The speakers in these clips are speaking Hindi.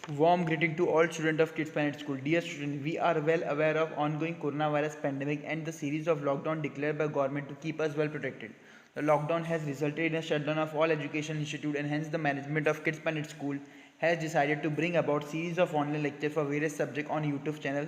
Warm greeting to all students of Kids Planet School. Dear students, we are well aware of ongoing coronavirus pandemic and the series of lockdown declared by government to keep us well protected. The lockdown has resulted in a shutdown of all education institutes, and hence the management of Kids Planet School has decided to bring about series of online lectures for various subjects on YouTube channel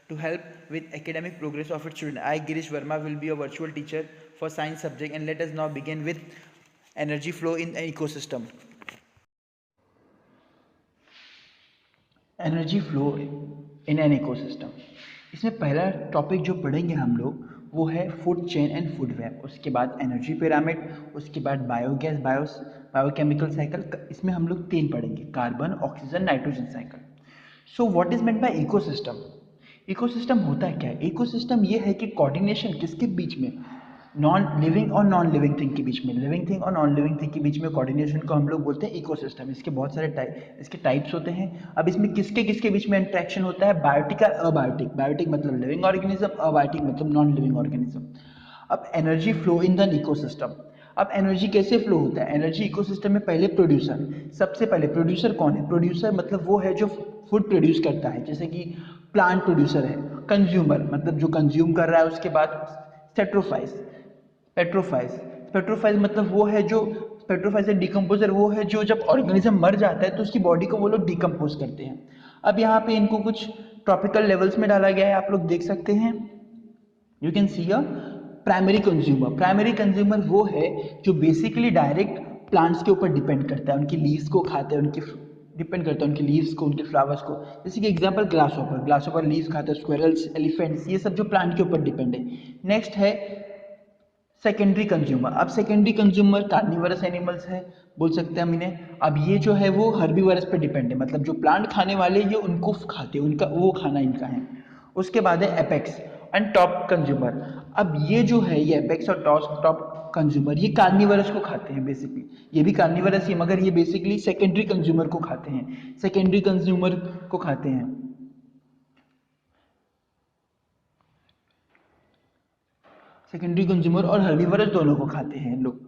to help with academic progress of its students. I, Girish Verma, will be a virtual teacher for science subject, and let us now begin with energy flow in an ecosystem. Energy flow in an ecosystem. इसमें पहला टॉपिक जो पढ़ेंगे हम लोग वो है food chain and food web, उसके बाद एनर्जी पिरामिड, उसके बाद बायोगैस बायोकेमिकल साइकिल। इसमें हम लोग 3 पढ़ेंगे, carbon, oxygen, nitrogen cycle. So what is meant by ecosystem? Ecosystem होता क्या है? इकोसिस्टम ये है कि कोऑर्डिनेशन किसके बीच में, नॉन लिविंग और नॉन लिविंग थिंग के बीच में, लिविंग थिंग और नॉन लिविंग थिंग के बीच में कोऑर्डिनेशन को हम लोग बोलते हैं इकोसिस्टम। इसके बहुत सारे इसके टाइप्स होते हैं। अब इसमें किसके किसके बीच में इंटरेक्शन होता है? बायोटिक और अबायोटिक। बायोटिक मतलब लिविंग ऑर्गेनिज्म, अबायोटिक मतलब नॉन लिविंग ऑर्गेनिज्म। अब energy flow in the ecosystem. अब एनर्जी कैसे फ्लो होता है? एनर्जी इकोसिस्टम में पहले प्रोड्यूसर, सबसे पहले प्रोड्यूसर कौन है? प्रोड्यूसर मतलब वो है जो फूड प्रोड्यूस करता है, जैसे कि प्लांट प्रोड्यूसर है। कंज्यूमर मतलब जो कंज्यूम कर रहा है। उसके बाद सेट्रोफाइज, पेट्रोफाइज, पेट्रोफाइज मतलब वो है जो, पेट्रोफाइज डिकम्पोजर वो है जो जब ऑर्गेनिज्म मर जाता है तो उसकी बॉडी को वो लोग डिकम्पोज करते हैं। अब यहाँ पे इनको कुछ ट्रॉपिकल लेवल्स में डाला गया है, आप लोग देख सकते हैं। You can see a primary consumer. Primary consumer वो है जो बेसिकली डायरेक्ट प्लांट्स के ऊपर डिपेंड करता है, उनकी लीव्स को खाता है, उनकी डिपेंड करता है उनकी लीव्स को, उनके फ्लावर्स को। जैसे कि example grass hopper, grass hopper leaves खाता है, स्क्विरल्स, एलिफेंट्स, ये सब जो प्लांट के ऊपर डिपेंड है। नेक्स्ट है सेकेंडरी कंज्यूमर। अब सेकेंडरी कंज्यूमर कार्निवरस एनिमल्स है, बोल सकते हैं हम इन्हें। अब ये जो है वो हर्बीवरस पे डिपेंड है, मतलब जो प्लांट खाने वाले ये उनको खाते हैं, उनका वो खाना इनका है। उसके बाद है एपेक्स एंड टॉप कंज्यूमर। अब ये जो है ये एपेक्स और टॉप कंज्यूमर ये कार्निवरस को खाते हैं बेसिकली। ये भी कार्निवरस ही, मगर ये बेसिकली सेकेंडरी कंज्यूमर को खाते हैं, सेकेंडरी कंज्यूमर को खाते हैं। सेकेंडरी कंज्यूमर और हर्बीवरस दोनों को खाते हैं लोग,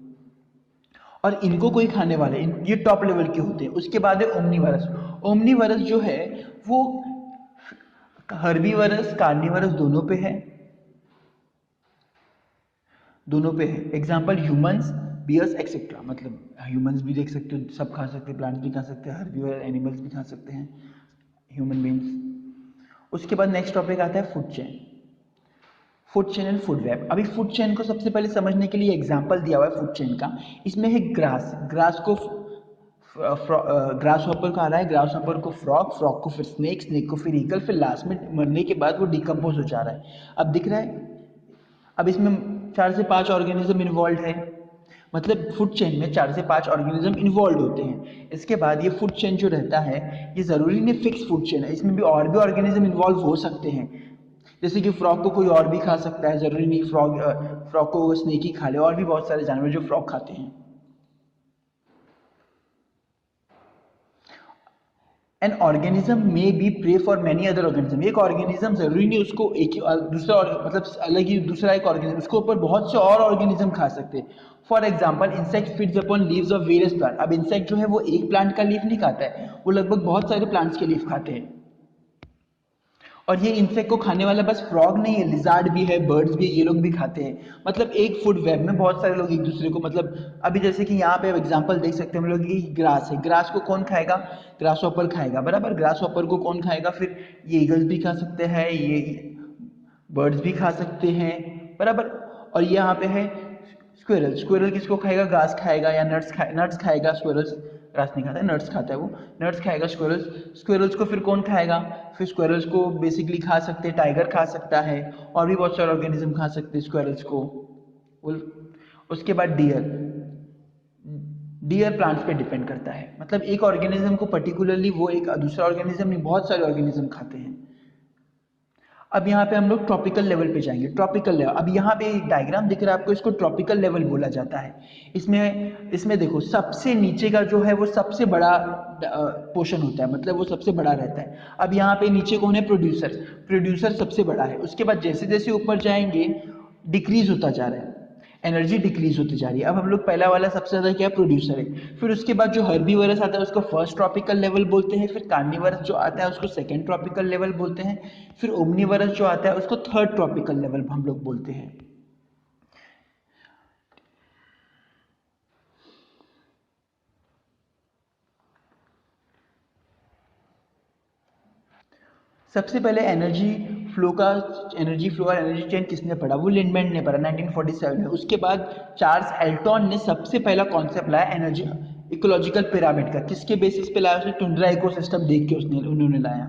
और इनको कोई खाने वाले ये टॉप लेवल के होते हैं। उसके बाद है ओमनीवरस। ओमनीवरस जो है वो हर्बीवरस कार्निवरस दोनों पे है, दोनों पे है। एग्जाम्पल ह्यूमंस, बियर्स एक्सेट्रा, मतलब ह्यूमंस भी देख सकते हो, सब खा सकते हैं, प्लांट्स भी खा सकते हैं, हर्बीवर एनिमल्स भी खा सकते हैं, ह्यूमन बींग्स। उसके बाद नेक्स्ट टॉपिक आता है food chain. Food chain and food web. अभी फूड चेन को सबसे पहले समझने के लिए एग्जांपल दिया हुआ है फूड चेन का। इसमें है ग्रास, ग्रास को ग्रास हॉपर कहा रहा है, ग्रास हॉपर को फ्रॉग, फ्रॉग को फिर स्नेक, स्नेक को फिर ईगल, फिर लास्ट में मरने के बाद वो डिकम्पोज हो जा रहा है। अब दिख रहा है, अब इसमें 4 से 5 ऑर्गेनिज्म इन्वॉल्व है, मतलब फूड चेन में 4 से 5 ऑर्गेनिज्म इन्वॉल्व होते हैं। इसके बाद ये फूड चेन जो रहता है ये ज़रूरी नहीं फिक्स फूड चेन है, इसमें भी और भी ऑर्गेनिज्म इन्वॉल्व हो सकते हैं। जैसे कि फ्रॉग को कोई और भी खा सकता है, ज़रूरी नहीं फ्रॉग को स्नेक ही खा ले, और भी बहुत सारे जानवर जो फ्रॉग खाते हैं। An organism may be prey for many other organism. एक ऑर्गेनिज्म जरूरी नहीं उसको एक ही दूसरा मतलब अलग ही दूसरा एक ऑर्गेनिज्म, उसके ऊपर बहुत से और ऑर्गेनिज्म खा सकते हैं। For example insect feeds upon leaves of various plant. अब इंसेक्ट जो है वो एक प्लांट का लीफ नहीं खाता है, वो लगभग बहुत सारे प्लांट्स के लीफ खाते हैं। और ये इंसेक्ट को खाने वाला बस फ्रॉग नहीं है, लिजार्ड भी है, बर्ड्स भी है, ये लोग भी खाते हैं। मतलब एक फूड वेब में बहुत सारे लोग एक दूसरे को, मतलब अभी जैसे कि यहाँ पे एग्जांपल देख सकते हैं हम लोग कि ग्रास है, ग्रास को कौन खाएगा? ग्रास हॉपर खाएगा, बराबर। ग्रास हॉपर को कौन खाएगा? फिर ये ईगल्स भी खा सकते हैं, ये बर्ड्स भी खा सकते हैं, बराबर। और ये यहाँ पे है स्क्विरल। स्क्विरल किसको खाएगा? घास खाएगा या नट्स खाएगा। स्क्विरल्स घास नहीं खाता है, नट्स खाता है, वो नट्स खाएगा स्क्विरल्स। स्क्विरल्स को फिर कौन खाएगा? फिर स्क्विरल्स को बेसिकली खा सकते हैं, टाइगर खा सकता है, और भी बहुत सारे ऑर्गेनिज्म खा सकते हैं स्क्विरल्स को। उसके बाद डियर, डियर प्लांट्स पे डिपेंड करता है, मतलब एक ऑर्गेनिज्म को पर्टिकुलरली वो एक दूसरा ऑर्गेनिज्म नहीं, बहुत सारे ऑर्गेनिज्म खाते हैं। अब यहाँ पे हम लोग ट्रॉपिकल लेवल पे जाएंगे। ट्रॉपिकल लेवल, अब यहाँ पे एक डायग्राम दिख रहा है आपको, इसको ट्रॉपिकल लेवल बोला जाता है। इसमें देखो सबसे नीचे का जो है वो सबसे बड़ा पोर्शन होता है, मतलब वो सबसे बड़ा रहता है। अब यहाँ पे नीचे कौन है? प्रोड्यूसर। प्रोड्यूसर सबसे बड़ा है। उसके बाद जैसे जैसे ऊपर जाएंगे डिक्रीज होता जा रहा है। एनर्जी डिक्रीज होती जा रही है। अब हम लोग पहला वाला सबसे ज़्यादा क्या प्रोड्यूसर है, फिर उसके बाद जो हर्बीवरस आता है उसको फर्स्ट ट्रॉपिकल लेवल बोलते हैं, फिर कार्निवरस जो आता है उसको सेकेंड ट्रॉपिकल लेवल बोलते हैं, फिर ओमनीवरस जो आता है उसको थर्ड ट्रॉपिकल लेवल हम लोग बोलते हैं। सबसे पहले एनर्जी फ्लो और एनर्जी चेन किसने पढ़ा, वो लिंडमैन ने पढ़ा 1947 में। उसके बाद चार्ल्स एल्टन ने सबसे पहला कॉन्सेप्ट लाया एनर्जी इकोलॉजिकल पिरामिड का। किसके बेसिस पे लाया, उसने टुंड्रा इकोसिस्टम देख के उन्होंने लाया।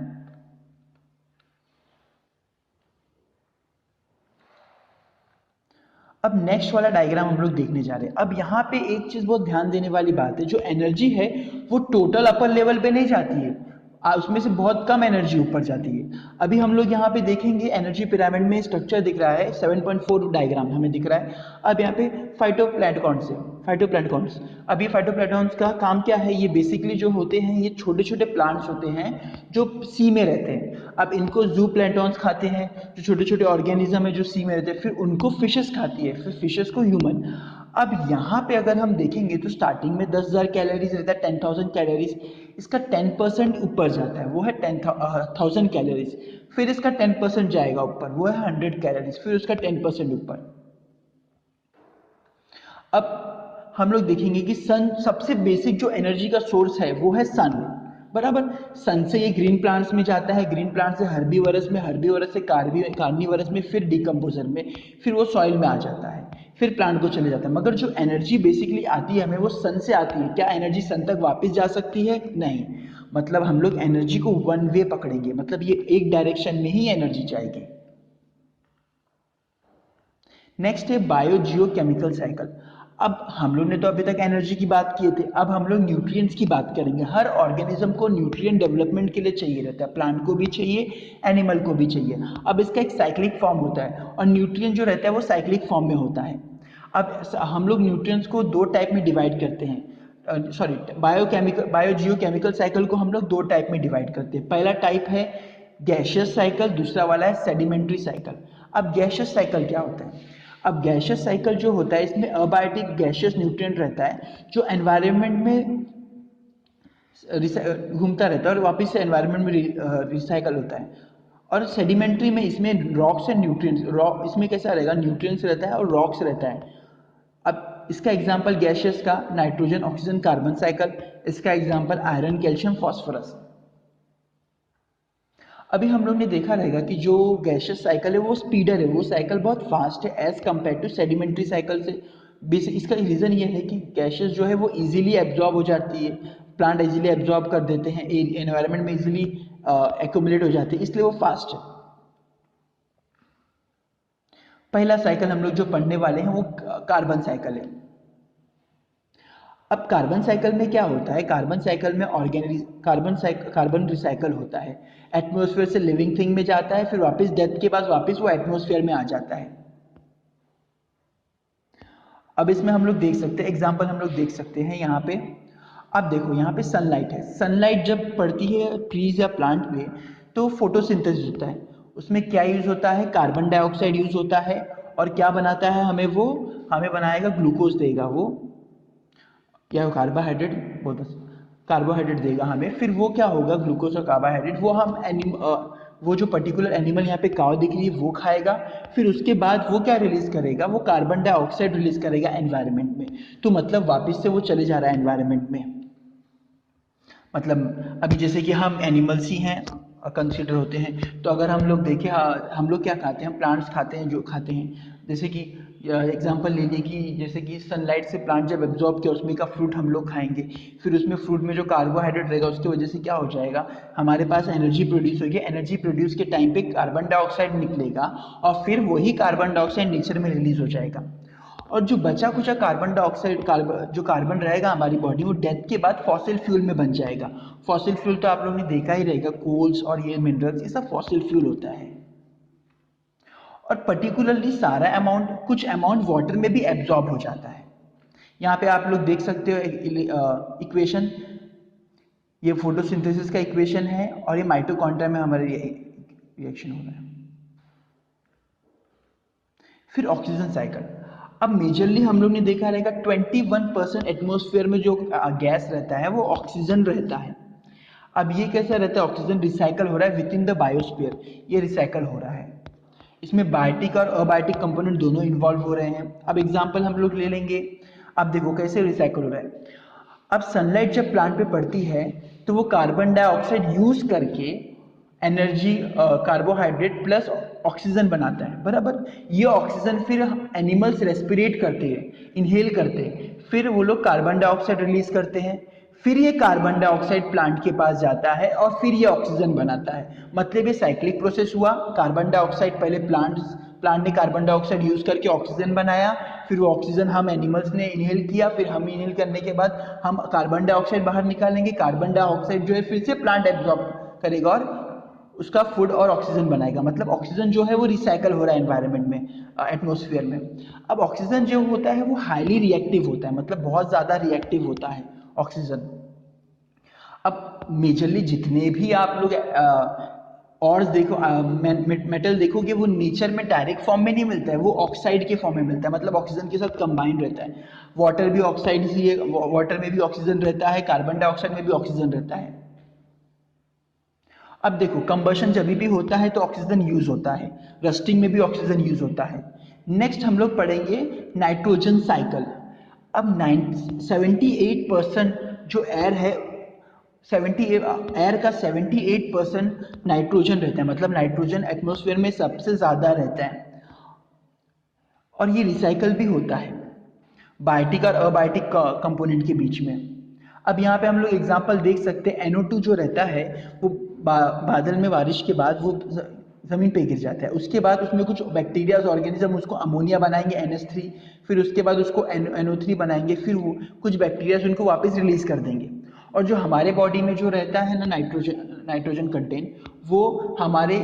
अब नेक्स्ट वाला डायग्राम हम लोग देखने जा रहे हैं। अब यहाँ पे एक चीज बहुत ध्यान देने वाली बात है, जो एनर्जी है वो टोटल अपर लेवल पे नहीं जाती है, उसमें से बहुत कम एनर्जी ऊपर जाती है। अभी हम लोग यहाँ पे देखेंगे एनर्जी पिरामिड में स्ट्रक्चर दिख रहा है 7.4 डायग्राम हमें दिख रहा है। अब यहाँ पे फाइटोप्लैंटॉन्स। अब ये फाइटोप्लैंटॉन्स का काम क्या है, ये बेसिकली जो होते हैं ये छोटे छोटे प्लांट्स होते हैं जो सी में रहते हैं। अब इनको जू प्लैंटॉन्स खाते हैं, जो छोटे छोटे ऑर्गेनिज्म है जो सी में रहते हैं, फिर उनको फिशेस खाती है, फिर फिशेस को ह्यूमन। अब यहाँ पे अगर हम देखेंगे तो स्टार्टिंग में 10,000 कैलोरीज रहता है, 10,000 कैलोरीज। इसका 10% ऊपर जाता है, वो है 10,000 कैलोरीज। फिर इसका 10% जाएगा ऊपर, वो है 100 कैलोरीज। फिर उसका 10% ऊपर। अब हम लोग देखेंगे कि सन सबसे बेसिक जो एनर्जी का सोर्स है वो है सन, बराबर। सन से ये ग्रीन प्लांट्स में जाता है, ग्रीन प्लांट से हर्बीवरस में, हर्बीवरस से कार्निवरस में, फिर डिकम्पोजर में, फिर वो सॉइल में आ जाता है, फिर प्लांट को चले जाता है। मगर जो एनर्जी बेसिकली आती है हमें वो सन से आती है। क्या एनर्जी सन तक वापस जा सकती है? नहीं। मतलब हम लोग एनर्जी को वन वे पकड़ेंगे, मतलब ये एक डायरेक्शन में ही एनर्जी जाएगी। नेक्स्ट है बायो जियो केमिकल साइकिल। अब हम लोग ने तो अभी तक एनर्जी की बात किए थे, अब हम लोग न्यूट्रिएंट्स की बात करेंगे। हर ऑर्गेनिज्म को न्यूट्रिएंट डेवलपमेंट के लिए चाहिए रहता है, प्लांट को भी चाहिए, एनिमल को भी चाहिए। अब इसका एक साइक्लिक फॉर्म होता है और न्यूट्रिएंट जो रहता है वो साइक्लिक फॉर्म में होता है। अब हम लोग न्यूट्रिएंट्स को दो टाइप में डिवाइड करते हैं, सॉरी, बायो जियो केमिकल साइकिल को हम लोग दो टाइप में डिवाइड करते हैं। पहला टाइप है गैशियस साइकिल, दूसरा वाला है सेडिमेंट्री साइकिल। अब गैशियस साइकिल क्या होता है? अब गैशियस साइकिल जो होता है इसमें अबायोटिक गैशियस न्यूट्रिएंट रहता है जो एनवायरनमेंट में घूमता रहता है और वापस से एनवायरनमेंट में रिसाइकल होता है। और सेडिमेंट्री में इसमें रॉक्स एंड न्यूट्रिएंट्स, रॉक इसमें कैसा रहेगा, न्यूट्रिएंट्स रहता है और रॉक्स रहता है। अब इसका एग्जांपल गैशियस का नाइट्रोजन ऑक्सीजन कार्बन साइकिल, इसका एग्जांपल आयरन कैल्शियम फास्फोरस। अभी हम लोग ने देखा रहेगा कि जो गैशियस साइकिल है वो स्पीडर है, वो साइकिल बहुत फास्ट है as compare to sedimentary cycle से। बेसिक इसका रीज़न ये है कि गैशियस जो है वो इजीली एब्जॉर्ब हो जाती है, प्लांट इजीली एब्जॉर्ब कर देते हैं, एनवायरनमेंट में इजीली एक्यूमुलेट हो जाती है, इसलिए वो फास्ट है। पहला साइकिल हम लोग जो पढ़ने वाले हैं वो कार्बन साइकिल है। अब कार्बन साइकिल में क्या होता है, कार्बन साइकिल में कार्बन रिसाइकल होता है, एटमॉस्फेयर से लिविंग थिंग में जाता है, फिर वापस डेथ के बाद वापस वो एटमॉस्फेयर में आ जाता है। अब इसमें हम लोग देख सकते हैं एग्जांपल, हम लोग देख सकते हैं यहाँ पे। अब देखो यहाँ पे सनलाइट है, सनलाइट जब पड़ती है ट्रीज या प्लांट में तो फोटोसिंथेसिस होता है। उसमें क्या यूज होता है, कार्बन डाइऑक्साइड यूज होता है। और क्या बनाता है हमें, वो हमें बनाएगा ग्लूकोज देगा वो, या कार्बोहाइड्रेट, बहुत कार्बोहाइड्रेट देगा हमें। फिर वो क्या होगा, ग्लूकोज और कार्बोहाइड्रेट वो वो जो पर्टिकुलर एनिमल यहाँ पे काव दिख रही है वो खाएगा। फिर उसके बाद वो क्या रिलीज करेगा, वो कार्बन डाइऑक्साइड रिलीज करेगा एनवायरनमेंट में। तो मतलब वापस से वो चले जा रहा है एनवायरनमेंट में। मतलब अभी जैसे कि हम एनिमल्स ही हैं, कंसिडर होते हैं, तो अगर हम लोग देखें, हम लोग क्या खाते हैं, प्लांट्स खाते हैं, जो खाते हैं जैसे कि एग्जांपल ले लिए कि जैसे कि सनलाइट से प्लांट जब एब्जॉर्ब किया उसमें का फ्रूट हम लोग खाएंगे। फिर उसमें फ्रूट में जो कार्बोहाइड्रेट रहेगा उसकी वजह से क्या हो जाएगा, हमारे पास एनर्जी प्रोड्यूस होगी। एनर्जी प्रोड्यूस के टाइम पे कार्बन डाइऑक्साइड निकलेगा और फिर वही कार्बन डाइऑक्साइड नेचर में रिलीज हो जाएगा। और जो बचा कुचा कार्बन डाइऑक्साइड, जो कार्बन रहेगा हमारी बॉडी में, डेथ के बाद फॉसिल फ्यूल में बन जाएगा। फॉसिल फ्यूल तो आप लोगों ने देखा ही रहेगा, कोल्स और ये मिनरल्स, ये सब फॉसिल फ्यूल होता है। और पर्टिकुलरली सारा अमाउंट, कुछ अमाउंट वाटर में भी एब्जॉर्ब हो जाता है। यहाँ पे आप लोग देख सकते हो इक्वेशन, ये फोटोसिंथेसिस का इक्वेशन है और ये माइटोकॉन्ड्रिया में हमारे रिएक्शन हो रहा है। फिर ऑक्सीजन साइकिल। अब मेजरली हम लोग ने देखा रहेगा 21% एटमॉस्फेयर में जो गैस रहता है वो ऑक्सीजन रहता है। अब ये कैसा रहता है, ऑक्सीजन रिसाइकल हो रहा है विद इन द बायोस्फीयर, ये रिसाइकल हो रहा है। इसमें बायोटिक और अबायोटिक कंपोनेंट दोनों इन्वॉल्व हो रहे हैं। अब एग्जांपल हम लोग ले लेंगे। अब देखो कैसे रिसाइकल हो रहा है। अब सनलाइट जब प्लांट पे पड़ती है तो वो कार्बन डाइऑक्साइड यूज करके एनर्जी कार्बोहाइड्रेट प्लस ऑक्सीजन बनाता है, बराबर। ये ऑक्सीजन फिर एनिमल्स रेस्पिरेट करते हैं, इनहेल करते हैं, फिर वो लोग कार्बन डाइऑक्साइड रिलीज करते हैं, फिर ये कार्बन डाइऑक्साइड प्लांट के पास जाता है और फिर ये ऑक्सीजन बनाता है। मतलब ये साइक्लिक प्रोसेस हुआ। कार्बन डाइऑक्साइड पहले प्लांट ने कार्बन डाइऑक्साइड यूज करके ऑक्सीजन बनाया, फिर वो ऑक्सीजन हम एनिमल्स ने इनहेल किया, फिर हम इनहेल करने के बाद हम कार्बन डाइऑक्साइड बाहर निकालेंगे। कार्बन डाइऑक्साइड जो है फिर से प्लांट एब्जॉर्ब करेगा और उसका फूड और ऑक्सीजन बनाएगा। मतलब ऑक्सीजन जो है वो रिसाइकल हो रहा है एनवायरनमेंट में, एटमॉस्फेयर में। अब ऑक्सीजन जो होता है वो हाईली रिएक्टिव होता है, मतलब बहुत ज़्यादा रिएक्टिव होता है ऑक्सीजन। अब मेजरली जितने भी आप लोग और देखो मेटल देखोगे वो नेचर में डायरेक्ट फॉर्म में नहीं मिलता है, वो ऑक्साइड के फॉर्म में मिलता है, मतलब ऑक्सीजन के साथ कंबाइंड रहता है। वाटर भी ऑक्साइड ही है, वाटर में भी ऑक्सीजन रहता है, कार्बन डाइऑक्साइड में भी ऑक्सीजन रहता है। अब देखो कंबशन जब भी होता है तो ऑक्सीजन यूज होता है, रस्टिंग में भी ऑक्सीजन यूज होता है। नेक्स्ट हम लोग पढ़ेंगे नाइट्रोजन साइकिल। अब 78% जो एयर है, 78 एयर का 78% नाइट्रोजन रहता है, मतलब नाइट्रोजन एटमॉस्फेयर में सबसे ज़्यादा रहता है और ये रिसाइकल भी होता है बायोटिक और अबायोटिक कंपोनेंट के बीच में। अब यहाँ पे हम लोग एग्जांपल देख सकते हैं, NO2 जो रहता है वो बादल में बारिश के बाद वो ज़मीन पे गिर जाता है, उसके बाद उसमें कुछ बैक्टीरियाज ऑर्गेनिज्म उसको अमोनिया बनाएंगे NH3, फिर उसके बाद उसको NO3 बनाएंगे, फिर वो कुछ बैक्टीरियाज उनको वापस रिलीज कर देंगे। और जो हमारे बॉडी में जो रहता है ना नाइट्रोजन कंटेंट, वो हमारे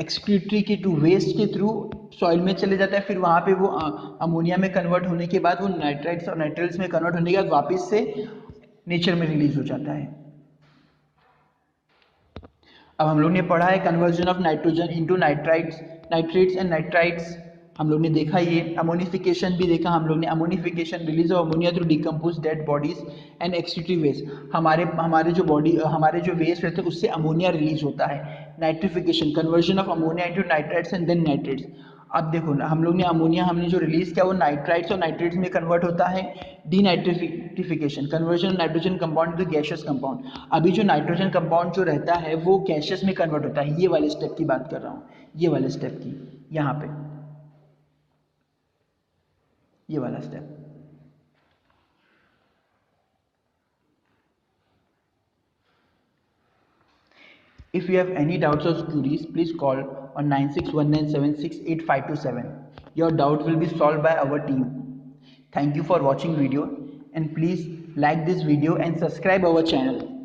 एक्सक्रीटरी के थ्रू, वेस्ट के थ्रू सॉइल में चले जाता है, फिर वहाँ पे वो अमोनिया में कन्वर्ट होने के बाद वो नाइट्राइट्स और नाइट्रेट्स में कन्वर्ट होने के बाद वापस से नेचर में रिलीज हो जाता है। अब हम लोग ने पढ़ा है conversion of nitrogen into nitrites, nitrates and nitrites. हम लोग ने देखा ये अमोनिफिकेशन भी देखा हम लोग ने, ammonification release of ammonia through decompose dead bodies and excretory waste. हमारे जो वेस्ट रहते हैं उससे अमोनिया रिलीज होता है। Nitrification conversion of ammonia into nitrites and then nitrates. अब देखो ना हम लोग ने अमोनिया हमने जो रिलीज किया वो नाइट्राइट्स और नाइट्रेट्स में कन्वर्ट होता है। Denitrification conversion nitrogen compound to gaseous compound. अभी जो नाइट्रोजन कंपाउंड जो रहता है वो गैसियस में कन्वर्ट होता है, ये वाले स्टेप की बात कर रहा हूँ, ये वाले स्टेप की, यहाँ पे ये वाला step. If you have any doubts or queries, please call on 9619768527. Your doubt will be solved by our team. Thank you for watching video and please like this video and subscribe our channel.